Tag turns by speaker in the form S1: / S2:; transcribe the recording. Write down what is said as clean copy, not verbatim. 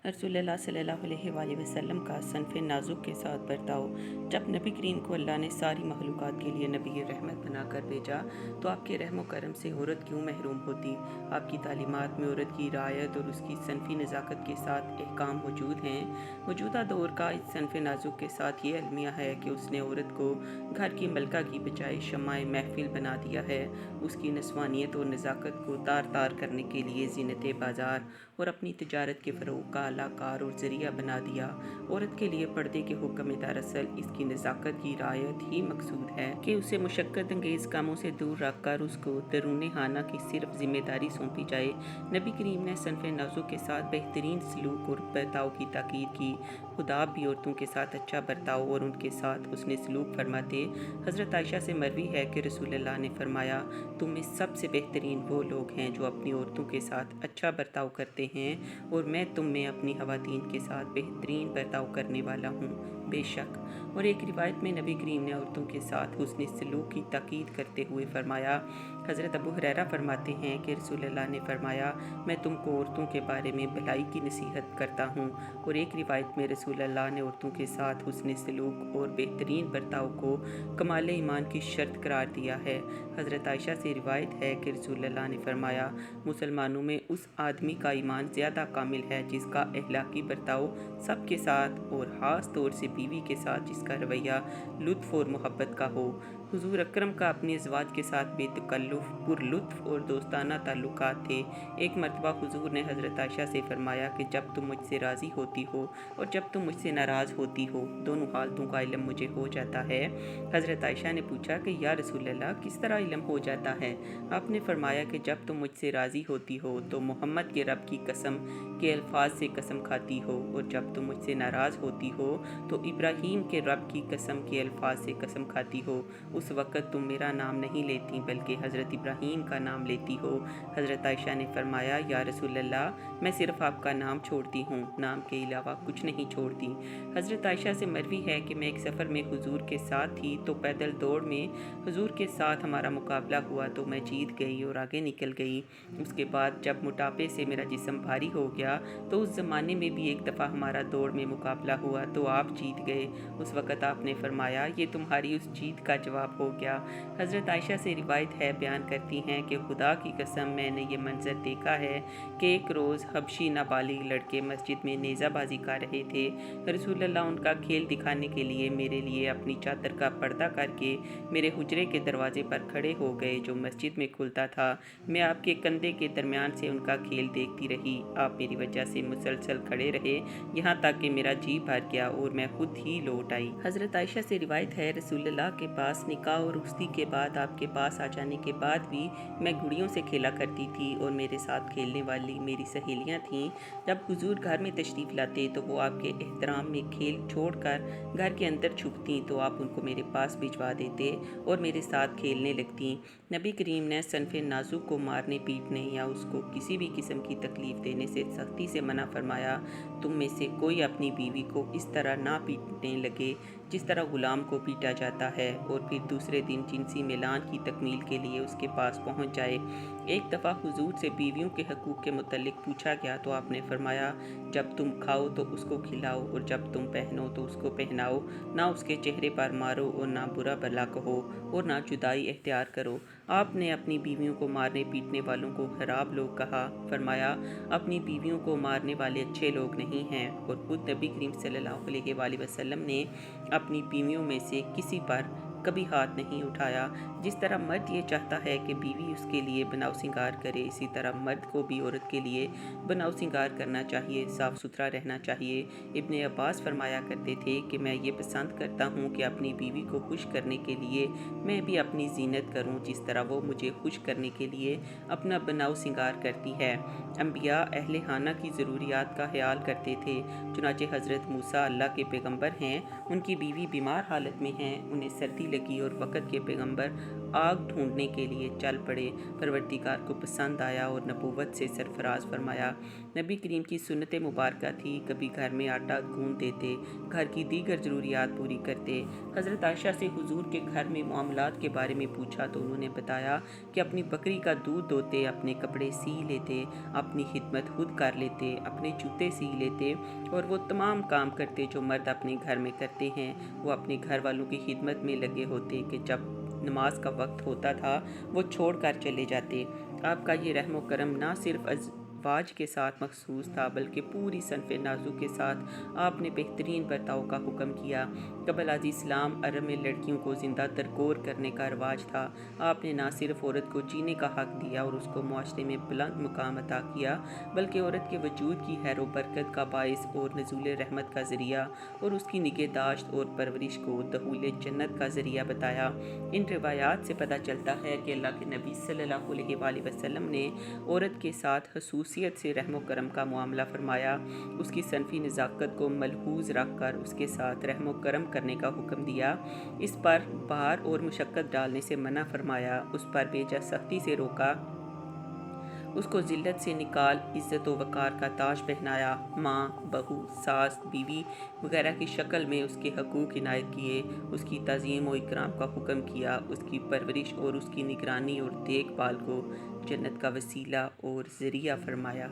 S1: रसूल अल्लाह सल्लल्लाहु अलैहि वसल्लम का सन्फ़ नाजुक के साथ बर्ताव। जब नबी करीम को अल्लाह ने सारी मखलूक़ात के लिए नबी रहमत बनाकर भेजा तो आपके रहम करम से औरत क्यों महरूम होती। आपकी तालीमात में औरत की रायत और उसकी सनफ़ी नज़ाकत के साथ अहकाम मौजूद हैं। मौजूदा दौर का इस सन्फ़ नाजुक के साथ ये अलमिया है कि उसने औरत को घर की मलका की बजाय शमाए महफिल बना दिया है। उसकी नस्वानियत और नज़ाकत को तार तार करने के लिए ज़ीनत बाज़ार और अपनी तिजारत के फ़रोग़ का अलाकार और ज़रिया बना दिया। औरत के लिए पर्दे के हुक्म में दरअसल इसकी नज़ाकत की रायत ही मकसूद है कि उसे मुशक्क़त अंगेज़ कामों से दूर रख कर उसको दरून खाना की सिर्फ ज़िम्मेदारी सौंपी जाए। नबी करीम ने सन्फ़ नाज़ुक के साथ बेहतरीन सलूक और बर्ताव की ताकीद की। खुदा भी औरतों के साथ अच्छा बर्ताव और उनके साथ उसने सलूक फरमाते। हज़रत आयशा से मरवी है कि रसूल अल्लाह ने फरमाया, तुम में सबसे बेहतरीन वो लोग हैं जो अपनी औरतों के साथ अच्छा बर्ताव करते हैं और मैं तुम में अपनी ख़वातीन के साथ बेहतरीन बर्ताव करने वाला हूँ बेशक। और एक रिवायत में नबी करीम ने औरतों के साथ हुस्न सलूक की ताकीद करते हुए फरमाया। हज़रत अबू हुरैरा फरमाते हैं कि रसूल अल्लाह ने फरमाया, मैं तुमको औरतों के बारे में भलाई की नसीहत करता हूँ। और एक रिवायत में रसूल अल्लाह ने औरतों के साथ हुस्न सलूक और बेहतरीन बर्ताव को कमाल ईमान की शर्त करार दिया है। हज़रत आयशा से रिवायत है कि रसूल अल्लाह ने फरमाया, मुसलमानों में उस आदमी का ईमान ज़्यादा कामिल है जिसका अखलाकी बर्ताव सबके साथ और ख़ास तौर से बीवी के साथ जिसका रवैया लुत्फ़ और मोहब्बत का हो। हुज़ूर अकरम का अपने अज़वाज के साथ बेतकल्लुफ़ पुरलुत्फ़ और दोस्ताना ताल्लुकात थे। एक मरतबा हुज़ूर ने हज़रत आयशा से फरमाया कि जब तुम मुझसे राज़ी होती हो और जब तुम मुझसे नाराज़ होती हो, दोनों हालतों का इल्म मुझे हो जाता है। हज़रत आयशा ने पूछा कि या रसूल अल्लाह, किस तरह इल्म हो जाता है। आपने फरमाया कि जब तुम मुझसे राज़ी होती हो तो मोहम्मद के रब की कसम के अल्फाज से कसम खाती हो और जब तुम मुझसे नाराज़ होती हो तो इब्राहीम के रब की कसम के अल्फाज से कसम खाती हो। उस वक़्त तुम मेरा नाम नहीं लेती बल्कि हज़रत इब्राहीम का नाम लेती हो। हज़रत आयशा ने फरमाया, या रसूल अल्लाह, मैं सिर्फ़ आपका नाम छोड़ती हूँ, नाम के अलावा कुछ नहीं छोड़ती। हज़रत आयशा से मरवी है कि मैं एक सफ़र में हुज़ूर के साथ थी तो पैदल दौड़ में हुज़ूर के साथ हमारा मुकाबला हुआ तो मैं जीत गई और आगे निकल गई। उसके बाद जब मोटापे से मेरा जिस्म भारी हो गया तो उस ज़माने में भी एक दफ़ा हमारा दौड़ में मुकाबला हुआ तो आप जीत गए। उस वक़्त आपने फरमाया, ये तुम्हारी उस जीत का जवाब हो गया। हज़रत आयशा से रिवायत है, बयान करती हैं कि खुदा की कसम मैंने ये मंज़र देखा है कि एक रोज़ हबशी नाबालिग लड़के मस्जिद में नेज़ाबाजी कर रहे थे। रसूल अल्लाह उनका खेल दिखाने के लिए अपनी चादर का पर्दा करके मेरे हुजरे के दरवाजे पर खड़े हो गए जो मस्जिद में खुलता था। मैं आपके कंधे के दरमियान से उनका खेल देखती रही। आप मेरी वजह से मुसलसल खड़े रहे यहाँ तक कि मेरा जी भर गया और मैं खुद ही लौट आई। हज़रत आयशा से रिवायत है, रसूल अल्लाह के पास निकाह और रुख्सती के बाद आपके पास आ जाने के बाद भी मैं गुड़ियों से खेला करती थी और मेरे साथ खेलने वाली मेरी सहेलियाँ थीं। जब हुजूर घर में तशरीफ़ लाते तो वो आपके एहतराम में खेल छोड़कर घर के अंदर छुपती तो आप उनको मेरे पास भिजवा देते और मेरे साथ खेलने लगती। नबी करीम ने सन्फ़ नाजुक को मारने पीटने या उसको किसी भी किस्म की तकलीफ़ देने से सख्ती से मना फरमाया। तुम में से कोई अपनी बीवी को इस तरह ना पीटने लगे जिस तरह ग़ुलाम को पीटा जाता है और फिर दूसरे दिन जिनसी मिलान की तकमील के लिए उसके पास पहुँच जाए। एक दफ़ा हुजूर से बीवियों के हकूक़ के मुतल्लिक़ पूछा गया तो आपने फरमाया, जब तुम खाओ तो उसको खिलाओ और जब तुम पहनो तो उसको पहनाओ, ना उसके चेहरे पर मारो और ना बुरा भला कहो और ना जुदाई इख्तियार करो। आपने अपनी बीवियों को मारने पीटने वालों को खराब लोग कहा। फरमाया, अपनी बीवियों को मारने वाले अच्छे लोग नहीं हैं। और खुद नबी करीम सल्लल्लाहु अलैहि वसल्लम ने अपनी बीवियों में से किसी पर कभी हाथ नहीं उठाया। जिस तरह मर्द ये चाहता है कि बीवी उसके लिए बनाव सिंगार करे, इसी तरह मर्द को भी औरत के लिए बनाव सिंगार करना चाहिए, साफ़ सुथरा रहना चाहिए। इब्ने अब्बास फरमाया करते थे कि मैं ये पसंद करता हूँ कि अपनी बीवी को खुश करने के लिए मैं भी अपनी जीनत करूँ जिस तरह वो मुझे खुश करने के लिए अपना बनाव सिंगार करती है। अम्बिया अहले खाना की ज़रूरियात का ख्याल करते थे। चुनाचे हज़रत मूसा अल्लाह के पैगंबर हैं, उनकी बीवी बीमार हालत में हैं, उन्हें सर्दी लगी और वक़्त के पैगंबर आग ढूंढने के लिए चल पड़े। परवरदिगार को पसंद आया और नबूवत से सरफराज फरमाया। नबी करीम की सुन्नत मुबारक थी, कभी घर में आटा गूंद देते, घर की दीगर ज़रूरियात पूरी करते। हज़रत आयशा से हुजूर के घर में मामलात के बारे में पूछा तो उन्होंने बताया कि अपनी बकरी का दूध दोते, अपने कपड़े सी लेते, अपनी खिदमत खुद कर लेते, अपने जूते सी लेते और वो तमाम काम करते जो मर्द अपने घर में करते हैं। वो अपने घर वालों की खिदमत में लगे होते कि जब नमाज का वक्त होता था वो छोड़ कर चले जाते। आपका ये रहम करम ना सिर्फ अज़वाज के साथ मखसूस था बल्कि पूरी सनफ़ नाज़ुक के साथ आपने बेहतरीन बर्ताव का हुक्म किया। कबल आज इस्लाम अरब में लड़कियों को ज़िंदा तरकोर करने का रवाज था। आपने ना सिर्फ औरत को जीने का हक़ दिया और उसको मुआशरे में बुलंद मुकाम अता किया बल्कि औरत के वजूद की खैर व बरकत का बाइस और नज़ूल रहमत का ज़रिया और उसकी निगहदाश्त और परवरिश को दखूल जन्नत का ज़रिया बताया। इन रिवायात से पता चलता है कि अल्लाह के नबी सल्लल्लाहु अलैहि वसल्लम ने औरत के साथ खसूसियत से रहम व करम का मुआमला फरमाया। उसकी सनफ़ी नज़ाकत को मलहूज़ रख कर उसके साथ रहम व करम करने का हुक्म दिया। इस पर भार और मुशक्क़त डालने से मना फरमाया, उस पर बेजा सख्ती से रोका, उसको ज़िल्लत से निकाल इज़्ज़त व वक़ार का ताज पहनाया। माँ, बहू, सास, बीवी वगैरह की शक्ल में उसके हकूक़ इनायत किए, उसकी तज़ीम व इकराम का हुक्म किया, उसकी परवरिश और उसकी निगरानी और देखभाल को जन्नत का वसीला और ज़रिया फरमाया।